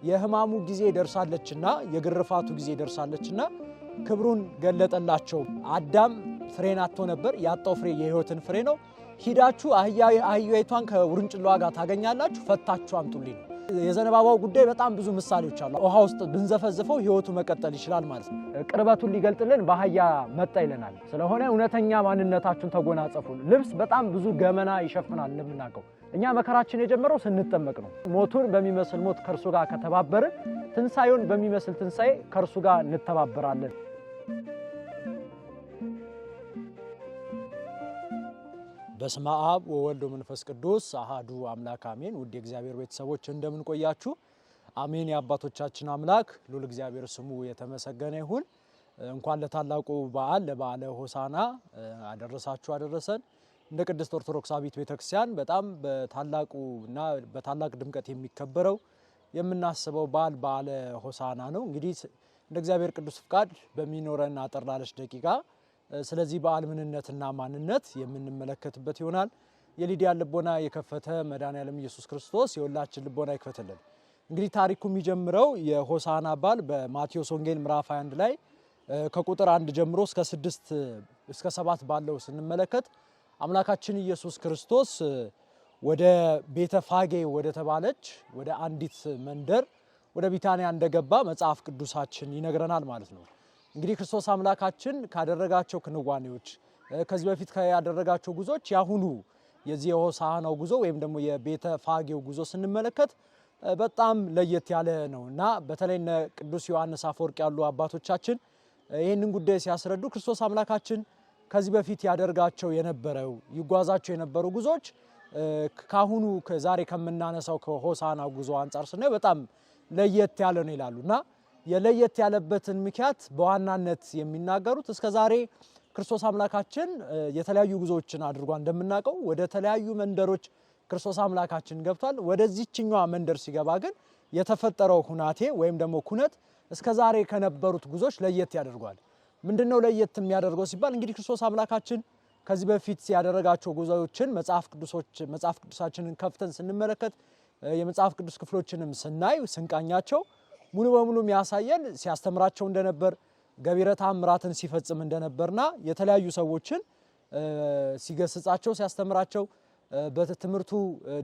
የህማሙ ጊዜ ደርሳለችና የግርፋቱ ጊዜ ደርሳለችና ክብሩን ገለጠላቸው። አዳም ፍሬን አጥቶ ነበር፣ ያጣው ፍሬ የህይወትን ፍሬ ነው። ሂዳችሁ አህያይቷን ከውርንጭላዋ ጋር ታገኛላችሁ፣ ፈታችሁ አምጡልኝ። የዘነባባው ጉዳይ በጣም ብዙ ምሳሌዎች አሉ። ውሃ ውስጥ ብንዘፈዝፈው ህይወቱ መቀጠል ይችላል ማለት ነው። ቅርበቱን ሊገልጥልን በአህያ መጣ ይለናል። ስለሆነ እውነተኛ ማንነታችሁን ተጎናጸፉ። ልብስ በጣም ብዙ ገመና ይሸፍናል እንደምናውቀው። እኛ መከራችን የጀመረው ስንጠመቅ ነው። ሞቱን በሚመስል ሞት ከርሱ ጋር ከተባበርን ትንሳኤውን በሚመስል ትንሳኤ ከርሱ ጋር እንተባበራለን። በስመ አብ ወወልድ ወመንፈስ ቅዱስ አሐዱ አምላክ አሜን። ውድ የእግዚአብሔር ቤተሰቦች እንደምን ቆያችሁ? አሜን። የአባቶቻችን አምላክ ልዑል እግዚአብሔር ስሙ የተመሰገነ ይሁን። እንኳን ለታላቁ በዓል ለበዓለ ሆሳዕና አደረሳችሁ አደረሰን። እንደ ቅድስት ኦርቶዶክሳዊት ቤተክርስቲያን በጣም በታላቁና በታላቅ ድምቀት የሚከበረው የምናስበው በዓለ ሆሳዕና ነው። እንግዲህ እንደ እግዚአብሔር ቅዱስ ፍቃድ በሚኖረን አጠር ላለች ደቂቃ ስለዚህ በዓል ምንነትና ማንነት የምንመለከትበት ይሆናል። የሊዲያን ልቦና የከፈተ መድኃኔዓለም ኢየሱስ ክርስቶስ የሁላችን ልቦና ይክፈትልን። እንግዲህ ታሪኩ የሚጀምረው የሆሳዕና በዓል በማቴዎስ ወንጌል ምዕራፍ 21 ላይ ከቁጥር 1 ጀምሮ እስከ 6 እስከ 7 ባለው ስንመለከት አምላካችን ኢየሱስ ክርስቶስ ወደ ቤተ ፋጌ ወደ ተባለች ወደ አንዲት መንደር ወደ ቢታንያ እንደገባ መጽሐፍ ቅዱሳችን ይነግረናል ማለት ነው። እንግዲህ ክርስቶስ አምላካችን ካደረጋቸው ክንዋኔዎች ከዚህ በፊት ያደረጋቸው ጉዞች ያሁኑ የዚህ የሆሳዕናው ጉዞ ወይም ደግሞ የቤተ ፋጌው ጉዞ ስንመለከት በጣም ለየት ያለ ነውና በተለይ ቅዱስ ዮሐንስ አፈወርቅ ያሉ አባቶቻችን ይህንን ጉዳይ ሲያስረዱ ክርስቶስ አምላካችን ከዚህ በፊት ያደርጋቸው የነበረው ይጓዛቸው የነበሩ ጉዞች ካሁኑ ዛሬ ከምናነሳው ከሆሳዕና ጉዞ አንፃር ስናየው በጣም ለየት ያለ ነው ይላሉና የለየት ያለበትን ምክንያት በዋናነት የሚናገሩት እስከዛሬ ክርስቶስ አምላካችን የተለያዩ ጉዞዎችን አድርጓል። እንደምናውቀው ወደ ተለያዩ መንደሮች ክርስቶስ አምላካችን ገብቷል። ወደዚህኛው መንደር ሲገባ ግን የተፈጠረው ሁናቴ ወይም ደግሞ ኩነት እስከዛሬ ከነበሩት ጉዞች ለየት ያደርጓል። ምንድነው ለየት የሚያደርገው ሲባል እንግዲህ ክርስቶስ አምላካችን ከዚህ በፊት ያደረጋቸው ጉዞዎችን መጽሐፍ ቅዱሳችንን ከፍተን ስንመለከት የመጽሐፍ ቅዱስ ክፍሎችንም ስናይ ስንቃኛቸው ሙሉ በሙሉ የሚያሳየን ሲያስተምራቸው እንደነበር ገቢረ ተአምራትን ሲፈጽም እንደነበርና የተለያዩ ሰዎችን ሲገስጻቸው ሲያስተምራቸው በትምህርቱ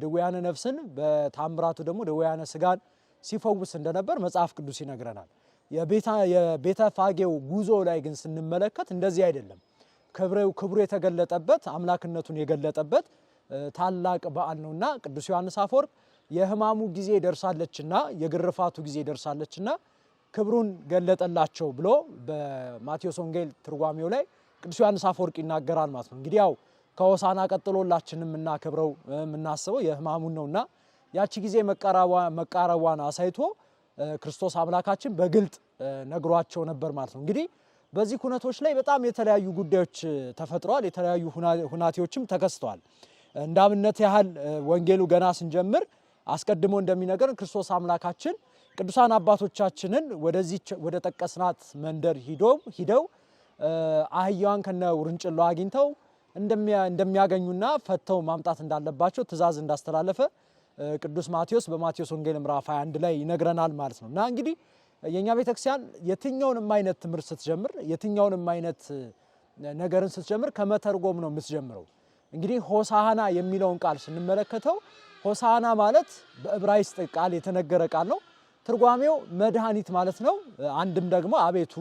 ድውያነ ነፍስን በተአምራቱ ደግሞ ድውያነ ስጋን ሲፈውስ እንደነበር መጽሐፍ ቅዱስ ይነግረናል። የቤተ ፋጌው ጉዞ ላይ ግን ስንመለከት እንደዚህ አይደለም። ክብሩ የተገለጠበት አምላክነቱን የገለጠበት ታላቅ በዓል ነውና ቅዱስ ዮሐንስ አፈወርቅ የህማሙ ጊዜ ደርሳለችና የግርፋቱ ጊዜ ደርሳለችና ክብሩን ገለጠላቸው ብሎ በማቴዎስ ወንጌል ትርጓሜው ላይ ቅዱስ ዮሐንስ አፈወርቅ ይናገራል ማለት ነው። እንግዲህ ያው ከሆሳዕና ቀጥሎላችንም እናከብረው የምናስበው የህማሙን ነውና ያቺ ጊዜ መቃረቧን አሳይቶ ክርስቶስ አምላካችን በግልጥ ነግሯቸው ነበር ማለት ነው። እንግዲህ በዚህ ኩነቶች ላይ በጣም የተለያዩ ጉዳዮች ተፈጥረዋል። የተለያዩ ሁናቴዎችም ተከስተዋል። እንዳብነት ያህል ወንጌሉ ገና ስንጀምር አስቀድሞ እንደሚነገረን ክርስቶስ አምላካችን ቅዱሳን አባቶቻችንን ወደ ጠቀስናት መንደር ሂደው አህያዋን ከነ ውርንጭላዋ አግኝተው እንደሚያገኙና ፈተው ማምጣት እንዳለባቸው ትእዛዝ እንዳስተላለፈ ቅዱስ ማቴዎስ በማቴዎስ ወንጌል ምዕራፍ 21 ላይ ይነግረናል ማለት ነው። እና እንግዲህ የኛ ቤተክርስቲያን የትኛውንም አይነት ትምህርት ስትጀምር የትኛውንም አይነት ነገርን ስትጀምር ከመተርጎም ነው የምትጀምረው። እንግዲህ ሆሳዕና የሚለውን ቃል ስንመለከተው ሆሳዕና ማለት በዕብራይስጥ ቃል የተነገረ ቃል ነው። ትርጓሜው መድኃኒት ማለት ነው። አንድም ደግሞ አቤቱ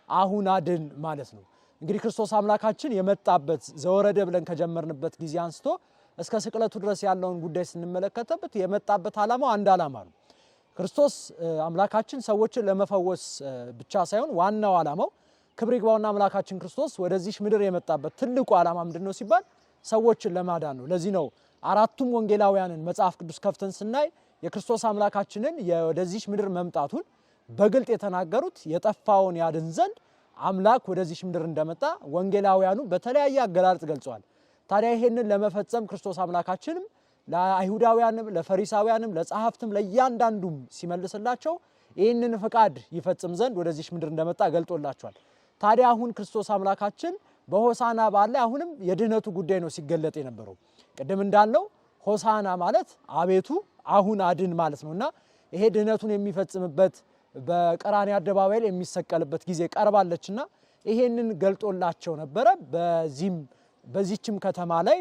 አሁን አድን ማለት ነው። እንግዲህ ክርስቶስ አምላካችን የመጣበት ዘወረደ ብለን ከጀመርንበት ጊዜ አንስቶ እስከ ስቅለቱ ድረስ ያለውን ጉዳይ ስንመለከተበት የመጣበት ዓላማው አንድ ዓላማ ነው። ክርስቶስ አምላካችን ሰዎችን ለመፈወስ ብቻ ሳይሆን ዋናው ዓላማው ክብር ይግባውና አምላካችን ክርስቶስ ወደዚህ ምድር የመጣበት ትልቁ ዓላማ ምንድነው ሲባል ሰዎችን ለማዳን ነው። ለዚህ ነው አራቱም ወንጌላውያንን መጽሐፍ ቅዱስ ከፍተን ስናይ የክርስቶስ አምላካችንን ወደዚህ ምድር መምጣቱን በግልጥ የተናገሩት የጠፋውን ያድን ዘንድ አምላክ ወደዚህ ምድር እንደመጣ ወንጌላውያኑ በተለያየ አገላለጽ ገልጸዋል። ታዲያ ይሄንን ለመፈጸም ክርስቶስ አምላካችንም ለአይሁዳውያንም ለፈሪሳውያንም ለጸሐፍትም ለእያንዳንዱም ሲመልስላቸው ይህንን ፍቃድ ይፈጽም ዘንድ ወደዚህ ምድር እንደመጣ ገልጦላቸዋል። ታዲያ አሁን ክርስቶስ አምላካችን በሆሳዕና በዓል ላይ አሁንም የድህነቱ ጉዳይ ነው ሲገለጥ የነበረው። ቅድም እንዳልነው ሆሳዕና ማለት አቤቱ አሁን አድን ማለት ነውና ይሄ ድህነቱን የሚፈጽምበት በቀራንዮ አደባባይ ላይ የሚሰቀልበት ጊዜ ቀርባለችና ይሄንን ገልጦላቸው ነበረ። በዚህችም ከተማ ላይ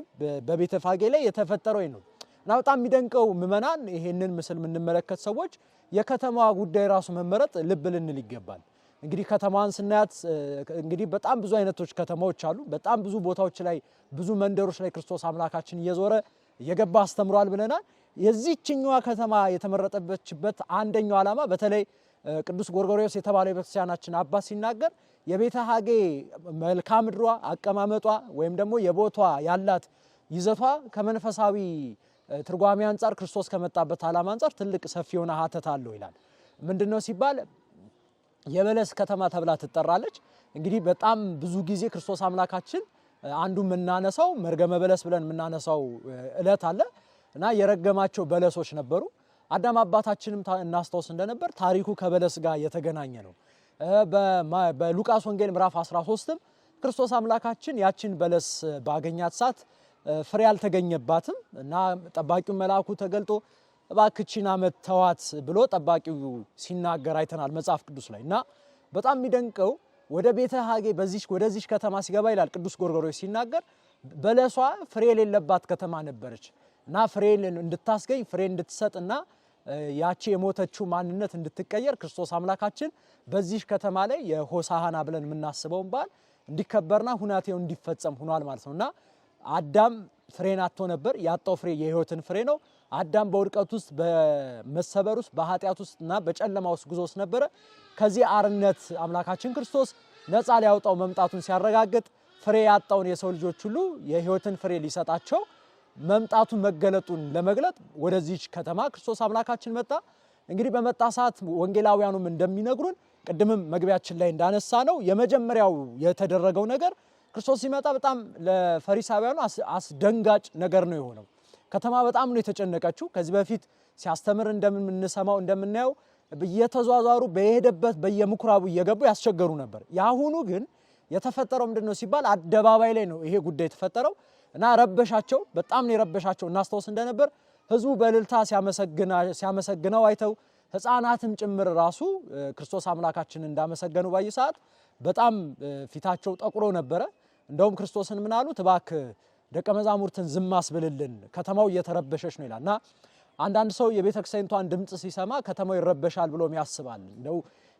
በቤተፋጌ ላይ የተፈጠረው ነው እና በጣም የሚደንቀው ምዕመናን ይሄንን ምስል የምንመለከት ሰዎች የከተማዋ ጉዳይ ራሱ መመረጥ ልብ ልንል ይገባል። እንግዲህ ከተማዋን ስናያት እንግዲህ በጣም ብዙ አይነቶች ከተማዎች አሉ። በጣም ብዙ ቦታዎች ላይ ብዙ መንደሮች ላይ ክርስቶስ አምላካችን እየዞረ እየገባ አስተምሯል ብለናል። የዚህችኛዋ ከተማ የተመረጠችበት አንደኛው ዓላማ በተለይ ቅዱስ ጎርጎርዮስ የተባለው የቤተክርስቲያናችን አባት ሲናገር የቤተሃጌ መልክዓ ምድሯ አቀማመጧ ወይም ደግሞ የቦቷ ያላት ይዘቷ ከመንፈሳዊ ትርጓሜ አንፃር ክርስቶስ ከመጣበት ዓላማ አንፃር ትልቅ ሰፊ የሆነ ሀተት አለው ይላል። ምንድነው ሲባል የበለስ ከተማ ተብላ ትጠራለች። እንግዲህ በጣም ብዙ ጊዜ ክርስቶስ አምላካችን አንዱ የምናነሳው መርገመ በለስ ብለን የምናነሳው እለት አለ እና የረገማቸው በለሶች ነበሩ። አዳም አባታችንም እናስታውስ እንደነበር ታሪኩ ከበለስ ጋር የተገናኘ ነው። በሉቃስ ወንጌል ምዕራፍ 13ም ክርስቶስ አምላካችን ያችን በለስ ባገኛት ሰዓት ፍሬ አልተገኘባትም እና ጠባቂው መልአኩ ተገልጦ እባክቺን ዓመት ተዋት ብሎ ጠባቂው ሲናገር አይተናል መጽሐፍ ቅዱስ ላይ እና በጣም የሚደንቀው ወደ ቤተሃጌ ወደዚህ ከተማ ሲገባ ይላል ቅዱስ ጎርጎርዮስ ሲናገር በለሷ ፍሬ የሌለባት ከተማ ነበረች እና ፍሬ እንድታስገኝ ፍሬ እንድትሰጥና ያቺ የሞተችው ማንነት እንድትቀየር ክርስቶስ አምላካችን በዚህ ከተማ ላይ የሆሳዕና ብለን የምናስበውን በዓል እንዲከበርና ሁናቴው እንዲፈጸም ሆኗል ማለት ነውና አዳም ፍሬን አጥቶ ነበር። ያጣው ፍሬ የሕይወትን ፍሬ ነው። አዳም በውድቀት ውስጥ በመሰበር ውስጥ በኃጢአት ውስጥና በጨለማ ውስጥ ጉዞ ውስጥ ነበረ። ከዚህ አርነት አምላካችን ክርስቶስ ነፃ ሊያወጣው መምጣቱን ሲያረጋግጥ ፍሬ ያጣውን የሰው ልጆች ሁሉ የሕይወትን ፍሬ ሊሰጣቸው መምጣቱን መገለጡን ለመግለጥ ወደዚህ ከተማ ክርስቶስ አምላካችን መጣ። እንግዲህ በመጣ ሰዓት ወንጌላውያኑም እንደሚነግሩን ቅድምም መግቢያችን ላይ እንዳነሳ ነው የመጀመሪያው የተደረገው ነገር ክርስቶስ ሲመጣ በጣም ለፈሪሳውያኑ አስደንጋጭ ነገር ነው የሆነው። ከተማ በጣም ነው የተጨነቀችው። ከዚህ በፊት ሲያስተምር እንደምንሰማው እንደምናየው በየተዟዟሩ በየሄደበት በየምኩራቡ እየገቡ ያስቸገሩ ነበር። ያሁኑ ግን የተፈጠረው ምንድነው ሲባል አደባባይ ላይ ነው ይሄ ጉዳይ የተፈጠረው እና ረበሻቸው። በጣም ነው የረበሻቸው። እናስታውስ እንደነበር ህዝቡ በእልልታ ሲያመሰግነው አይተው ህፃናትም ጭምር ራሱ ክርስቶስ አምላካችን እንዳመሰገኑ ባይ ሰዓት በጣም ፊታቸው ጠቁሮ ነበረ። እንደውም ክርስቶስን ምን አሉት? እባክህ ደቀ መዛሙርትን ዝም አስብልልን ከተማው እየተረበሸች ነው ይላልና አንዳንድ ሰው የቤተክርስቲያኒቷን ድምጽ ሲሰማ ከተማው ይረበሻል ብሎ ያስባል። እንደው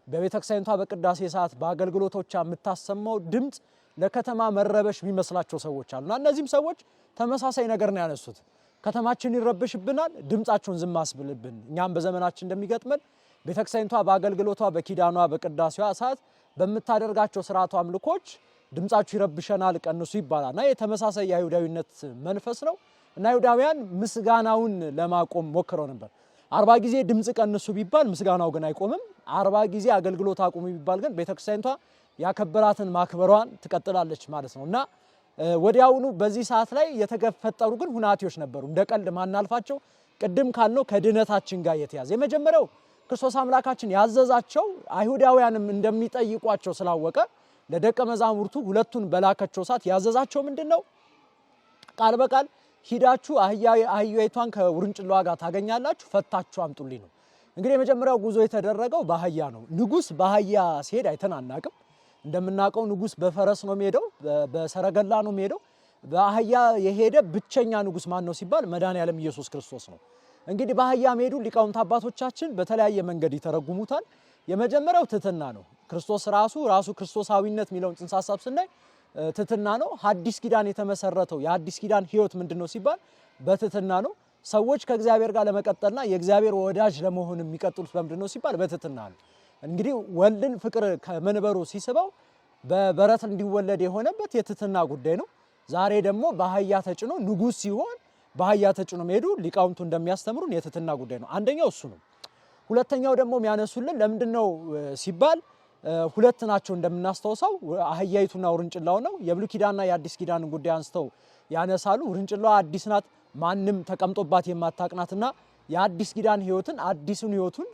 በቤተክርስቲያኒቷ በቅዳሴ ሰዓት በአገልግሎቶቿ የምታሰማው ድምጽ ለከተማ መረበሽ የሚመስላቸው ሰዎች አሉና እነዚህም ሰዎች ተመሳሳይ ነገር ነው ያነሱት። ከተማችን ይረበሽብናል፣ ድምጻቸውን ዝም አስብልብን። እኛም በዘመናችን እንደሚገጥመን ቤተክርስቲያኒቷ በአገልግሎቷ በኪዳኗ በቅዳሴዋ ሰዓት በምታደርጋቸው ስርዓቷ አምልኮች ድምጻችሁ ይረብሸናል ቀንሱ ይባላልና የተመሳሳይ የአይሁዳዊነት መንፈስ ነው እና አይሁዳውያን ምስጋናውን ለማቆም ሞክረው ነበር። 40 ጊዜ ድምጽ ቀንሱ ቢባል ምስጋናው ግን አይቆምም። 40 ጊዜ አገልግሎት አቁሙ ቢባል ግን ቤተክርስቲያኒቷ ያከበራትን ማክበሯን ትቀጥላለች ማለት ነውና ወዲያውኑ በዚህ ሰዓት ላይ የተፈጠሩ ግን ሁናቴዎች ነበሩ እንደ ቀልድ ማናልፋቸው። ቅድም ካልነው ከድነታችን ጋር የተያዘ የመጀመሪያው ክርስቶስ አምላካችን ያዘዛቸው አይሁዳውያንም እንደሚጠይቋቸው ስላወቀ ለደቀ መዛሙርቱ ሁለቱን በላከቸው ሰዓት ያዘዛቸው ምንድነው? ቃል በቃል ሂዳችሁ አህያይቷን ከውርንጭላዋ ጋር ታገኛላችሁ፣ ፈታችሁ አምጡልኝ ነው። እንግዲህ የመጀመሪያው ጉዞ የተደረገው በአህያ ነው። ንጉስ በአህያ ሲሄድ አይተናናቅም። እንደምናውቀው ንጉስ በፈረስ ነው የሚሄደው፣ በሰረገላ ነው የሚሄደው። በአህያ የሄደ ብቸኛ ንጉስ ማን ነው ሲባል መድኃኔዓለም ኢየሱስ ክርስቶስ ነው። እንግዲህ በአህያ መሄዱ ሊቃውንት አባቶቻችን በተለያየ መንገድ ይተረጉሙታል። የመጀመሪያው ትህትና ነው። ክርስቶስ ራሱ ክርስቶሳዊነት የሚለውን ጽንሰ ሐሳብ ስናይ ትህትና ነው። ሐዲስ ኪዳን የተመሰረተው የሐዲስ ኪዳን ሕይወት ምንድነው ሲባል በትህትና ነው። ሰዎች ከእግዚአብሔር ጋር ለመቀጠልና የእግዚአብሔር ወዳጅ ለመሆን የሚቀጥሉት በምንድነው ሲባል በትህትና ነው። እንግዲህ ወልድን ፍቅር ከመንበሩ ሲስበው በበረት እንዲወለድ የሆነበት የትህትና ጉዳይ ነው። ዛሬ ደግሞ በአህያ ተጭኖ ንጉስ ሲሆን በአህያ ተጭኖ መሄዱ ሊቃውንቱ እንደሚያስተምሩን የትህትና ጉዳይ ነው። አንደኛው እሱ ነው። ሁለተኛው ደግሞ የሚያነሱልን ለምንድነው ሲባል ሁለት ናቸው እንደምናስተውሰው አህያይቱና ውርንጭላው ነው። የብሉይ ኪዳንና የአዲስ ኪዳንን ጉዳይ አንስተው ያነሳሉ። ውርንጭላዋ አዲስ ናት፣ ማንም ተቀምጦባት የማታቅናትና የአዲስ ኪዳን ሕይወትን አዲሱን ሕይወቱን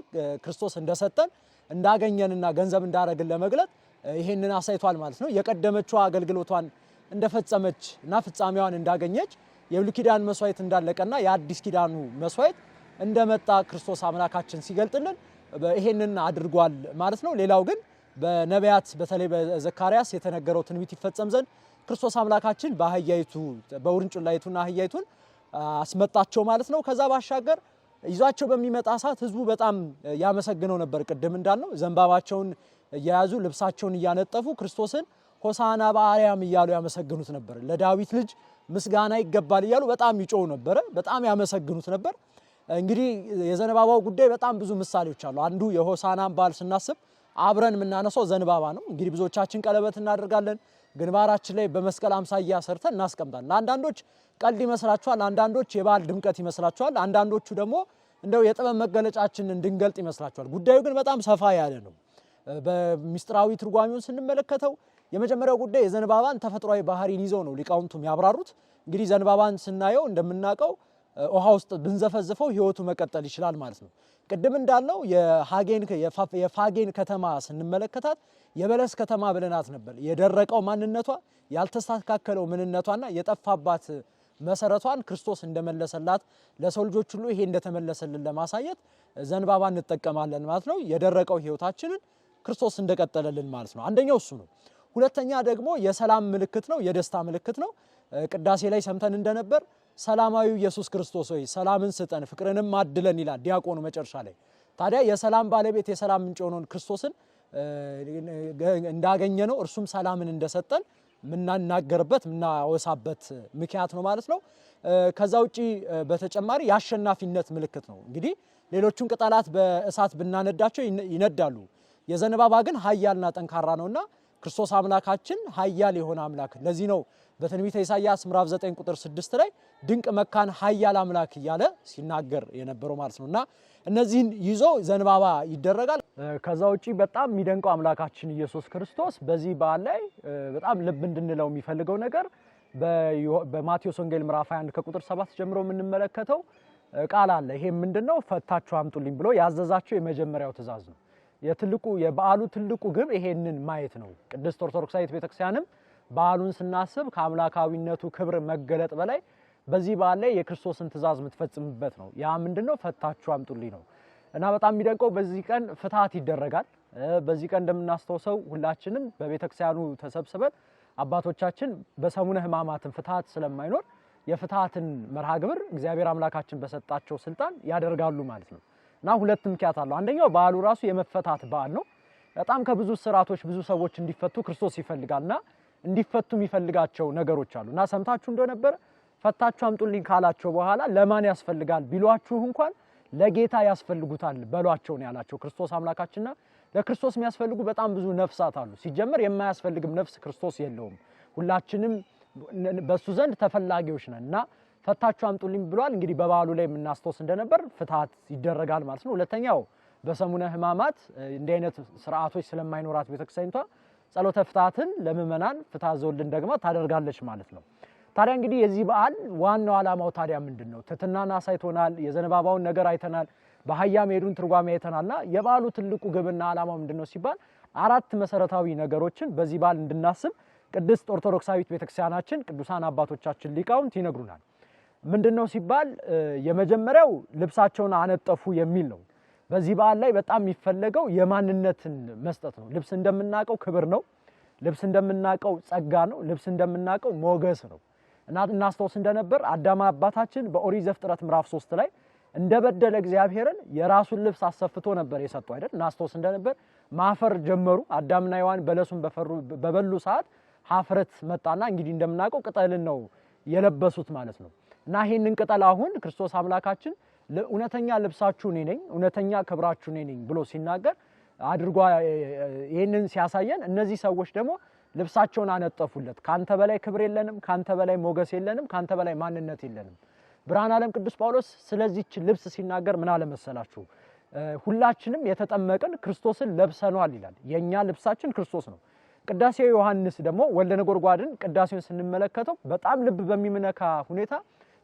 ክርስቶስ እንደሰጠን እንዳገኘንና ገንዘብ እንዳረግን ለመግለጥ ይሄንን አሳይቷል ማለት ነው። የቀደመችው አገልግሎቷን እንደፈጸመች እና ፍጻሜዋን እንዳገኘች የብሉይ ኪዳን መስዋዕት እንዳለቀና የአዲስ ኪዳኑ መስዋዕት እንደመጣ ክርስቶስ አምላካችን ሲገልጥልን ይሄንን አድርጓል ማለት ነው። ሌላው ግን በነቢያት በተለይ በዘካርያስ የተነገረው ትንቢት ይፈጸም ዘንድ ክርስቶስ አምላካችን በአህያይቱ በውርንጭላይቱና አህያይቱን አስመጣቸው ማለት ነው። ከዛ ባሻገር ይዟቸው በሚመጣ ሰዓት ህዝቡ በጣም ያመሰግነው ነበር። ቅድም እንዳልነው ዘንባባቸውን እየያዙ ልብሳቸውን እያነጠፉ ክርስቶስን ሆሳና በአርያም እያሉ ያመሰግኑት ነበር። ለዳዊት ልጅ ምስጋና ይገባል እያሉ በጣም ይጮሁ ነበር፣ በጣም ያመሰግኑት ነበር። እንግዲህ የዘንባባው ጉዳይ በጣም ብዙ ምሳሌዎች አሉ። አንዱ የሆሳናን በዓል ስናስብ አብረን የምናነሳው ዘንባባ ነው። እንግዲህ ብዙዎቻችን ቀለበት እናደርጋለን፣ ግንባራችን ላይ በመስቀል አምሳያ ሰርተን እናስቀምጣለን። አንዳንዶች ቀልድ ይመስላቸዋል፣ አንዳንዶች የበዓል ድምቀት ይመስላቸዋል፣ አንዳንዶቹ ደግሞ እንደው የጥበብ መገለጫችንን እንድንገልጥ ይመስላቸዋል። ጉዳዩ ግን በጣም ሰፋ ያለ ነው። በሚስጥራዊ ትርጓሜውን ስንመለከተው የመጀመሪያው ጉዳይ የዘንባባን ተፈጥሯዊ ባህሪን ይዘው ነው ሊቃውንቱም ያብራሩት። እንግዲህ ዘንባባን ስናየው እንደምናውቀው ውሃ ውስጥ ብንዘፈዝፈው ህይወቱ መቀጠል ይችላል ማለት ነው። ቅድም እንዳልነው የፋጌን ከተማ ስንመለከታት የበለስ ከተማ ብለናት ነበር። የደረቀው ማንነቷ ያልተስተካከለው ምንነቷና የጠፋባት መሰረቷን ክርስቶስ እንደመለሰላት ለሰው ልጆች ሁሉ ይሄ እንደተመለሰልን ለማሳየት ዘንባባ እንጠቀማለን ማለት ነው። የደረቀው ህይወታችንን ክርስቶስ እንደቀጠለልን ማለት ነው። አንደኛው እሱ ነው። ሁለተኛ ደግሞ የሰላም ምልክት ነው፣ የደስታ ምልክት ነው። ቅዳሴ ላይ ሰምተን እንደነበር ሰላማዊው ኢየሱስ ክርስቶስ ሆይ ሰላምን ስጠን ፍቅርንም አድለን ይላል ዲያቆኑ መጨረሻ ላይ። ታዲያ የሰላም ባለቤት የሰላም ምንጭ የሆነውን ክርስቶስን እንዳገኘነው እርሱም ሰላምን እንደሰጠን ምናናገርበት ምናወሳበት ምክንያት ነው ማለት ነው። ከዛ ውጪ በተጨማሪ የአሸናፊነት ምልክት ነው። እንግዲህ ሌሎቹን ቅጠላት በእሳት ብናነዳቸው ይነዳሉ፣ የዘንባባ ግን ኃያልና ጠንካራ ነውና ክርስቶስ አምላካችን ኃያል የሆነ አምላክ። ለዚህ ነው በትንቢተ ኢሳይያስ ምዕራፍ 9 ቁጥር 6 ላይ ድንቅ መካን ኃያል አምላክ እያለ ሲናገር የነበረው ማለት ነውና እነዚህን ይዞ ዘንባባ ይደረጋል። ከዛ ውጪ በጣም የሚደንቀው አምላካችን ኢየሱስ ክርስቶስ በዚህ በዓል ላይ በጣም ልብ እንድንለው የሚፈልገው ነገር በማቴዎስ ወንጌል ምዕራፍ 21 ከቁጥር 7 ጀምሮ የምንመለከተው ቃል አለ። ይሄ ምንድነው? ፈታችሁ አምጡልኝ ብሎ ያዘዛቸው የመጀመሪያው ትእዛዝ ነው። የበዓሉ ትልቁ ግብ ይሄንን ማየት ነው። ቅድስት ኦርቶዶክሳዊት ቤተክርስቲያንም በዓሉን ስናስብ ከአምላካዊነቱ ክብር መገለጥ በላይ በዚህ በዓል ላይ የክርስቶስን ትእዛዝ የምትፈጽምበት ነው። ያ ምንድነው? ፈታችሁ አምጡልኝ ነው እና በጣም የሚደንቀው በዚህ ቀን ፍትሐት ይደረጋል። በዚህ ቀን እንደምናስተውሰው ሁላችንም በቤተክርስቲያኑ ተሰብስበን አባቶቻችን በሰሙነ ሕማማትን ፍትሐት ስለማይኖር የፍትሐትን መርሃ ግብር እግዚአብሔር አምላካችን በሰጣቸው ስልጣን ያደርጋሉ ማለት ነው። እና ሁለት ምክንያት አለው። አንደኛው በዓሉ ራሱ የመፈታት በዓል ነው። በጣም ከብዙ ስራቶች ብዙ ሰዎች እንዲፈቱ ክርስቶስ ይፈልጋልና እንዲፈቱ የሚፈልጋቸው ነገሮች አሉና ሰምታችሁ እንደነበር ፈታችሁ አምጡልኝ ካላቸው በኋላ ለማን ያስፈልጋል ቢሏችሁ እንኳን ለጌታ ያስፈልጉታል በሏቸው ነው ያላቸው ክርስቶስ አምላካችንና ለክርስቶስ የሚያስፈልጉ በጣም ብዙ ነፍሳት አሉ። ሲጀመር የማያስፈልግም ነፍስ ክርስቶስ የለውም። ሁላችንም በሱ ዘንድ ተፈላጊዎች ነንና ፈታችሁ አምጡልኝ ብሏል። እንግዲህ በበዓሉ ላይ የምናስተውስ እንደነበር ፍትሐት ይደረጋል ማለት ነው። ሁለተኛው በሰሙነ ሕማማት እንዲህ አይነት ስርዓቶች ስለማይኖራት ቤተክርስቲያኒቷ ጸሎተ ፍትሐትን ለምእመናን ፍትሐ ዘወልድን ደግማ ታደርጋለች ማለት ነው። ታዲያ እንግዲህ የዚህ በዓል ዋናው ዓላማው ታዲያ ምንድነው? ትሕትናን አሳይቶናል፣ የዘንባባውን ነገር አይተናል፣ በአህያ መሄዱን ትርጓሜ አይተናልና የበዓሉ ትልቁ ግብና ዓላማው ምንድነው ሲባል አራት መሰረታዊ ነገሮችን በዚህ በዓል እንድናስብ ቅድስት ኦርቶዶክሳዊት ቤተክርስቲያናችን ቅዱሳን አባቶቻችን ሊቃውንት ይነግሩናል። ምንድነው ሲባል የመጀመሪያው ልብሳቸውን አነጠፉ የሚል ነው። በዚህ በዓል ላይ በጣም የሚፈለገው የማንነትን መስጠት ነው። ልብስ እንደምናቀው ክብር ነው። ልብስ እንደምናቀው ጸጋ ነው። ልብስ እንደምናቀው ሞገስ ነው። እናስተውስ እንደነበር አዳም አባታችን በኦሪት ዘፍጥረት ምዕራፍ 3 ላይ እንደበደለ እግዚአብሔርን የራሱን ልብስ አሰፍቶ ነበር የሰጠው አይደል? እናስተውስ እንደነበር ማፈር ጀመሩ። አዳምና ሔዋን በለሱን በበሉ ሰዓት ሀፍረት መጣና እንግዲህ እንደምናቀው ቅጠልን ነው የለበሱት ማለት ነው። እና ይሄንን ቅጠል አሁን ክርስቶስ አምላካችን ለእውነተኛ ልብሳችሁ እኔ ነኝ፣ እውነተኛ ክብራችሁ እኔ ነኝ ብሎ ሲናገር አድርጓ ይሄንን ሲያሳየን እነዚህ ሰዎች ደግሞ ልብሳቸውን አነጠፉለት። ካንተ በላይ ክብር የለንም፣ ካንተ በላይ ሞገስ የለንም፣ ካንተ በላይ ማንነት የለንም። ብርሃነ ዓለም ቅዱስ ጳውሎስ ስለዚህች ልብስ ሲናገር ምን አለ መሰላችሁ? ሁላችንም የተጠመቅን ክርስቶስን ለብሰናል ይላል። የኛ ልብሳችን ክርስቶስ ነው። ቅዳሴው ዮሐንስ ደግሞ ወልደ ነጎድጓድን ቅዳሴውን ስንመለከተው በጣም ልብ በሚነካ ሁኔታ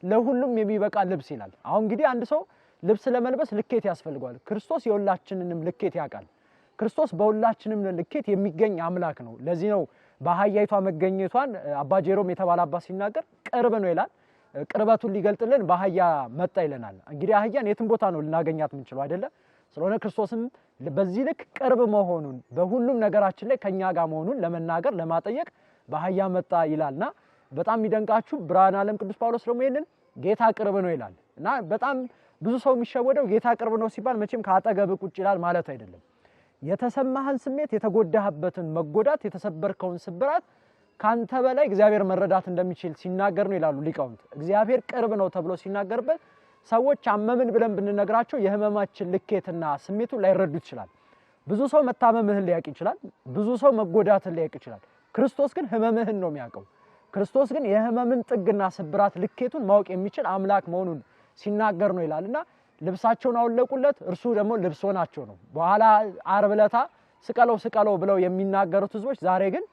ለሁሉም የሚበቃ ልብስ ይላል። አሁን እንግዲህ አንድ ሰው ልብስ ለመልበስ ልኬት ያስፈልጋል። ክርስቶስ የሁላችንንም ልኬት ያውቃል። ክርስቶስ በሁላችንም ልኬት የሚገኝ አምላክ ነው። ለዚህ ነው በአህያይቷ መገኘቷን አባ ጄሮም የተባለ አባት ሲናገር ቅርብ ነው ይላል። ቅርበቱን ሊገልጥልን በአህያ መጣ ይለናል። እንግዲህ አህያን የትም ቦታ ነው ልናገኛት የምንችለው አይደለ? ስለሆነ ክርስቶስም በዚህ ልክ ቅርብ መሆኑን በሁሉም ነገራችን ላይ ከኛ ጋር መሆኑን ለመናገር ለማጠየቅ በአህያ መጣ ይላልና በጣም የሚደንቃችሁ ብርሃነ ዓለም ቅዱስ ጳውሎስ ደግሞ ይሄንን ጌታ ቅርብ ነው ይላል። እና በጣም ብዙ ሰው የሚሸወደው ጌታ ቅርብ ነው ሲባል መቼም ከአጠገብ ቁጭ ይላል ማለት አይደለም። የተሰማህን ስሜት፣ የተጎዳህበትን መጎዳት፣ የተሰበርከውን ስብራት ካንተ በላይ እግዚአብሔር መረዳት እንደሚችል ሲናገር ነው ይላሉ ሊቃውንት። እግዚአብሔር ቅርብ ነው ተብሎ ሲናገርበት ሰዎች አመምን ብለን ብንነግራቸው የህመማችን ልኬትና ስሜቱ ላይረዱት ይችላል። ብዙ ሰው መታመምህን ሊያውቅ ይችላል። ብዙ ሰው መጎዳትን ሊያውቅ ይችላል። ክርስቶስ ግን ህመምህን ነው የሚያውቀው። ክርስቶስ ግን የህመምን ጥግና ስብራት ልኬቱን ማወቅ የሚችል አምላክ መሆኑን ሲናገር ነው ይላልና ልብሳቸውን አወለቁለት፣ እርሱ ደግሞ ልብስ ሆናቸው ነው። በኋላ ዓርብ ዕለት ስቀለው ስቀለው ብለው የሚናገሩት ህዝቦች ዛሬ ግን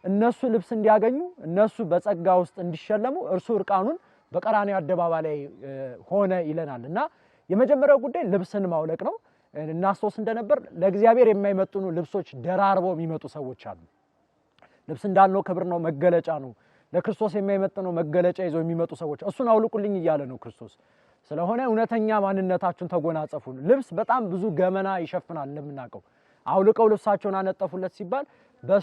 እነሱ ልብስ እንዲያገኙ እነሱ በጸጋ ውስጥ እንዲሸለሙ እርሱ እርቃኑን በቀራንዮ አደባባይ ላይ ሆነ ይለናልና የመጀመሪያው ጉዳይ ልብስን ማውለቅ ነው። እናስታውስ እንደነበር ለእግዚአብሔር የማይመጥኑ ልብሶች ደራርበው የሚመጡ ሰዎች አሉ። ልብስ እንዳልነው ክብር ነው፣ መገለጫ ነው። ለክርስቶስ የማይመጥነው መገለጫ ይዘው የሚመጡ ሰዎች እሱን አውልቁልኝ እያለ ነው ክርስቶስ። ስለሆነ እውነተኛ ማንነታችሁን ተጎናጸፉ። ልብስ በጣም ብዙ ገመና ይሸፍናል እንደምናውቀው። አውልቀው ልብሳቸውን አነጠፉለት ሲባል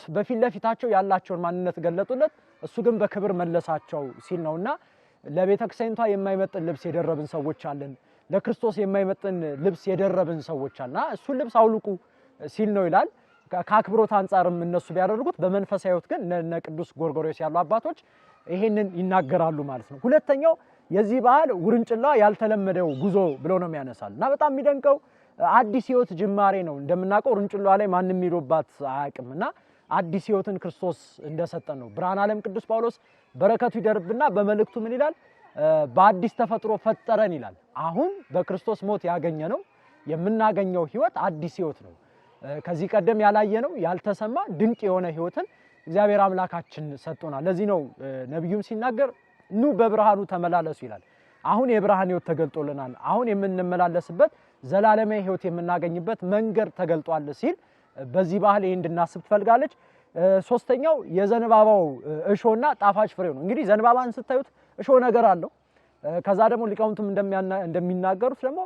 በፊት ለፊታቸው ያላቸውን ማንነት ገለጡለት፣ እሱ ግን በክብር መለሳቸው ሲል ነውና ለቤተክርስቲያኒቷ የማይመጥን ልብስ የደረብን ሰዎች አለን። ለክርስቶስ የማይመጥን ልብስ የደረብን ሰዎች አለና እሱ ልብስ አውልቁ ሲል ነው ይላል። ከአክብሮት አንጻርም እነሱ ቢያደርጉት በመንፈሳዊ ሕይወት ግን እነ ቅዱስ ጎርጎርዮስ ያሉ አባቶች ይሄንን ይናገራሉ ማለት ነው። ሁለተኛው የዚህ በዓል ውርንጭላ ያልተለመደው ጉዞ ብሎ ነው የሚያነሳል እና በጣም የሚደንቀው አዲስ ሕይወት ጅማሬ ነው። እንደምናውቀው ውርንጭላ ላይ ማንም ይሮባት አያውቅምና አዲስ ሕይወትን ክርስቶስ እንደሰጠን ነው። ብርሃነ ዓለም ቅዱስ ጳውሎስ በረከቱ ይደርብና በመልእክቱ ምን ይላል? በአዲስ ተፈጥሮ ፈጠረን ይላል። አሁን በክርስቶስ ሞት ያገኘነው የምናገኘው ሕይወት አዲስ ሕይወት ነው። ከዚህ ቀደም ያላየነው ያልተሰማ ድንቅ የሆነ ሕይወትን እግዚአብሔር አምላካችን ሰጥቶናል። ለዚህ ነው ነብዩም ሲናገር ኑ በብርሃኑ ተመላለሱ ይላል። አሁን የብርሃን ሕይወት ተገልጦልናል። አሁን የምንመላለስበት ዘላለማዊ ሕይወት የምናገኝበት መንገድ ተገልጧል ሲል በዚህ ባህል ይሄን እንድናስብ ትፈልጋለች። ሶስተኛው የዘንባባው እሾህና ጣፋጭ ፍሬው ነው። እንግዲህ ዘንባባን ስታዩት እሾህ ነገር አለው። ከዛ ደግሞ ሊቃውንቱም እንደሚናገሩት ደግሞ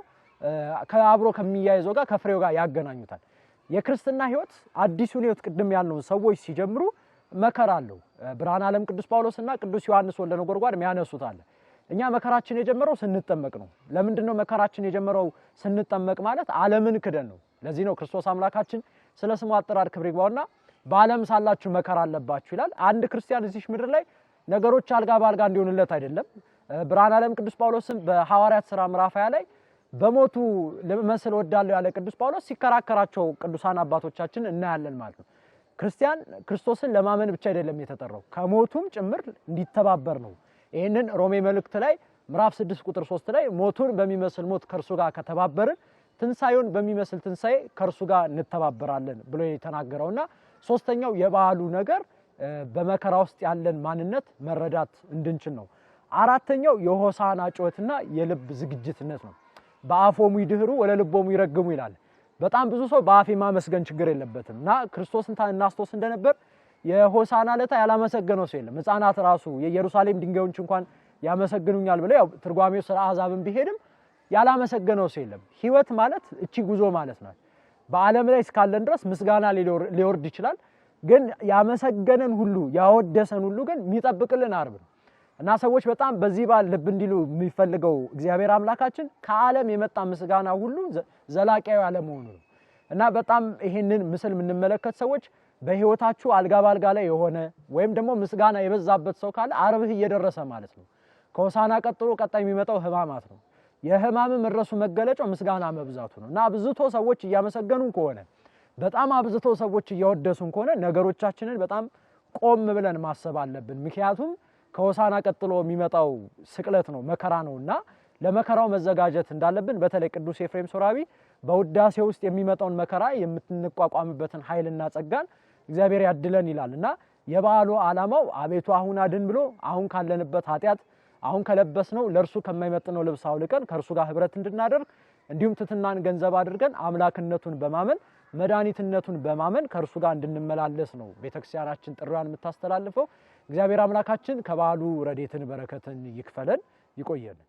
ከአብሮ ከሚያይዘው ጋር ከፍሬው ጋር ያገናኙታል። የክርስትና ሕይወት አዲሱን ሕይወት ቅድም ያልነው ሰዎች ሲጀምሩ መከራ አለው። ብርሃነ ዓለም ቅዱስ ጳውሎስና ቅዱስ ዮሐንስ ወልደ ነጎድጓድ የሚያነሱት አለ። እኛ መከራችን የጀመረው ስንጠመቅ ነው። ለምንድነው መከራችን የጀመረው ስንጠመቅ ማለት? ዓለምን ክደን ነው። ለዚህ ነው ክርስቶስ አምላካችን ስለ ስሙ አጠራር ክብር ይግባውና በዓለም ሳላችሁ መከራ አለባችሁ ይላል። አንድ ክርስቲያን እዚህ ምድር ላይ ነገሮች አልጋ ባልጋ እንዲሆንለት አይደለም። ብርሃነ ዓለም ቅዱስ ጳውሎስም በሐዋርያት ሥራ ምዕራፍ 20 ላይ በሞቱ ለመስል ወዳለው ያለ ቅዱስ ጳውሎስ ሲከራከራቸው ቅዱሳን አባቶቻችን እናያለን ማለት ነው። ክርስቲያን ክርስቶስን ለማመን ብቻ አይደለም የተጠራው ከሞቱም ጭምር እንዲተባበር ነው። ይሄንን ሮሜ መልእክት ላይ ምዕራፍ 6 ቁጥር 3 ላይ ሞቱን በሚመስል ሞት ከርሱ ጋር ከተባበርን ትንሳኤውን በሚመስል ትንሳኤ ከርሱ ጋር እንተባበራለን ብሎ የተናገረውና ሶስተኛው የበዓሉ ነገር በመከራ ውስጥ ያለን ማንነት መረዳት እንድንችል ነው። አራተኛው የሆሳና ጩኸትና የልብ ዝግጅትነት ነው። በአፎሙ ይድህሩ ወለልቦሙ ይረግሙ ይላል። በጣም ብዙ ሰው በአፌ ማመስገን ችግር የለበትም እና ክርስቶስን እናስታውስ እንደነበር የሆሳና ዕለት ያላመሰገነው ሰው የለም። ሕፃናት ራሱ የኢየሩሳሌም ድንጋዮች እንኳን ያመሰግኑኛል ብለው ያው ትርጓሜው ስለ አሕዛብም ቢሄድም ያላመሰገነው ሰው የለም። ሕይወት ማለት እቺ ጉዞ ማለት ናት። በዓለም ላይ እስካለን ድረስ ምስጋና ሊወርድ ይችላል፣ ግን ያመሰገነን ሁሉ ያወደሰን ሁሉ ግን የሚጠብቅልን ዓርብ ነው እና ሰዎች በጣም በዚህ በዓል ልብ እንዲሉ የሚፈልገው እግዚአብሔር አምላካችን ከዓለም የመጣ ምስጋና ሁሉ ዘላቂያዊ አለመሆኑ ነው እና በጣም ይሄንን ምስል የምንመለከት ሰዎች በሕይወታችሁ አልጋ ባልጋ ላይ የሆነ ወይም ደግሞ ምስጋና የበዛበት ሰው ካለ ዓርብህ እየደረሰ ማለት ነው። ከሆሳና ቀጥሎ ቀጣይ የሚመጣው ሕማማት ነው። የሕማምም መድረሱ መገለጫው ምስጋና መብዛቱ ነው እና አብዝቶ ሰዎች እያመሰገኑን ከሆነ በጣም አብዝቶ ሰዎች እያወደሱን ከሆነ ነገሮቻችንን በጣም ቆም ብለን ማሰብ አለብን። ምክንያቱም ከሆሳና ቀጥሎ የሚመጣው ስቅለት ነው፣ መከራ ነውና ለመከራው መዘጋጀት እንዳለብን በተለይ ቅዱስ ኤፍሬም ሶራቢ በውዳሴ ውስጥ የሚመጣውን መከራ የምትንቋቋምበትን ኃይልና ጸጋን እግዚአብሔር ያድለን ይላልና የበዓሉ ዓላማው አቤቱ አሁን አድን ብሎ አሁን ካለንበት ኃጢአት አሁን ከለበስነው ለርሱ ከማይመጥነው ልብስ አውልቀን ከርሱ ጋር ህብረት እንድናደርግ እንዲሁም ትትናን ገንዘብ አድርገን አምላክነቱን በማመን መድኃኒትነቱን በማመን ከርሱ ጋር እንድንመላለስ ነው ቤተክርስቲያናችን ጥሪዋን የምታስተላልፈው። እግዚአብሔር አምላካችን ከበዓሉ ረድኤትን በረከትን ይክፈለን። ይቆየን።